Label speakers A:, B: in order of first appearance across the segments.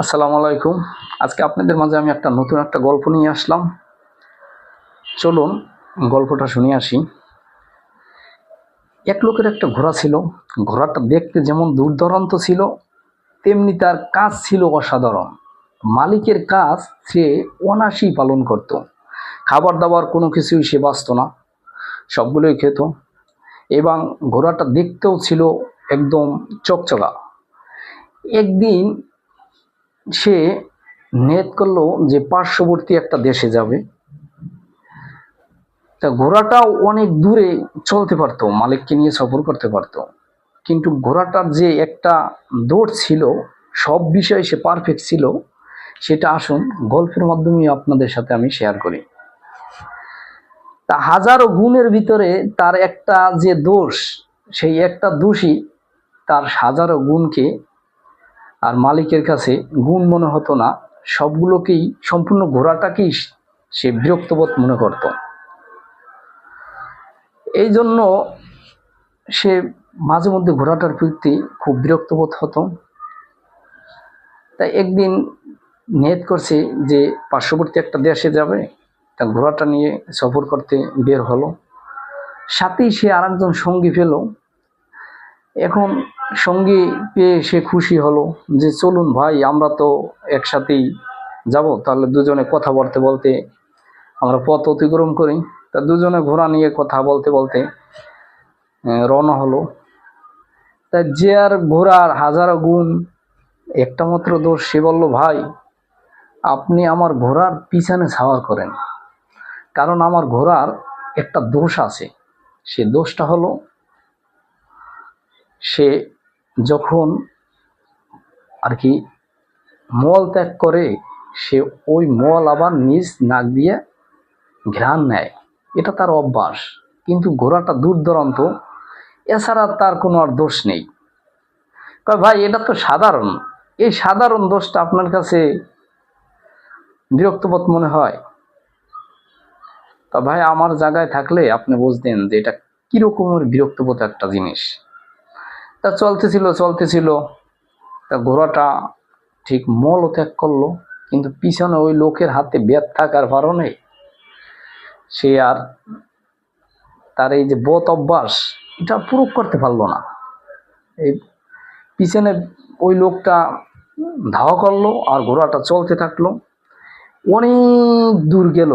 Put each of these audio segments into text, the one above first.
A: আসসালামু আলাইকুম। আজকে আপনাদের মাঝে আমি নতুন একটা গল্প নিয়ে আসলাম। চলুন গল্পটা শুনে আসি। এক লোকের একটা ঘোড়া ছিল। ঘোড়াটা দেখতে যেমন দুর্দান্ত ছিল, তেমনি তার কাজ ছিল অসাধারণ। মালিকের কাজ সে অনায়াসেই পালন করত। খাবার দাবার কোনো কিছুই সে বাঁচত না, সবগুলোই খেত। এবং ঘোড়াটা দেখতেও ছিল একদম চকচকা। একদিন সে নিয়ত করলো যে পার্শ্ববর্তী একটা দেশে যাবে। তা ঘোড়াটাও অনেক দূরে চলতে পারতো, মালিককে নিয়ে সফর করতে পারতো, কিন্তু ঘোড়াটার যে একটা দৌড় ছিল, সব বিষয়ে সে পারফেক্ট ছিল। সেটা আসুন গল্পের মাধ্যমে আপনাদের সাথে আমি শেয়ার করি। তা হাজারো গুণের ভিতরে তার একটা যে দোষ, সেই একটা দোষই তার হাজারো গুণকে আর মালিকের কাছে গুণ মনে হতো না। সবগুলোকেই, সম্পূর্ণ ঘোড়াটাকেই সে বিরক্তবোধ মনে করত। এই জন্য সে মাঝে মধ্যে ঘোড়াটার প্রতি খুব বিরক্ত বোধ হতো। তাই একদিন নিয়ত করছে যে পার্শ্ববর্তী একটা দেশে যাবে। তা ঘোড়াটা নিয়ে সফর করতে বের হলো। সাথেই সে আরেকজন সঙ্গী পেল। এখন সঙ্গী পেয়ে সে খুশি হলো যে চলুন ভাই, আমরা তো একসাথেই যাব, তাহলে দুজনে কথা বলতে বলতে আমরা পথ অতিক্রম করি। তা দুজনে ঘোড়া নিয়ে কথা বলতে বলতে রওনা হলো। তা যে আর ঘোড়ার হাজারো গুণ, একটা মাত্র দোষ, সে বলল, ভাই আপনি আমার ঘোড়ার পিছনে সাওয়ার করেন, কারণ আমার ঘোড়ার একটা দোষ আছে। সে দোষটা হলো, সে যখন আর কি মল ত্যাগ করে, সে ওই মল আবার নিজ নাক দিয়ে ঘ্রাণ নেয়। এটা তার অভ্যাস। কিন্তু ঘোড়াটা দূর দূরান্ত, এছাড়া তার কোনো আর দোষ নেই। ভাই এটা তো সাধারণ, এই সাধারণ দোষটা আপনার কাছে বিরক্তবোধ মনে হয়। তা ভাই আমার জায়গায় থাকলে আপনি বুঝতেন যে এটা কিরকমের বিরক্তবোধ একটা জিনিস। তা চলতেছিল। তা ঘোড়াটা ঠিক মল ত্যাগ করলো, কিন্তু পিছনে ওই লোকের হাতে বেত থাকার কারণে সে আর তার এই যে বদ অভ্যাস, এটা প্রয়োগ করতে পারলো না। এই পিছনে ওই লোকটা ধাওয়া করলো আর ঘোড়াটা চলতে থাকলো। অনেক দূর গেল,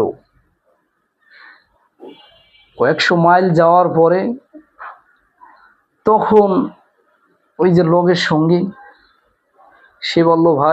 A: কয়েকশো মাইল যাওয়ার পরে তখন ওই যে লোকের সঙ্গী, সে বলল, ভাই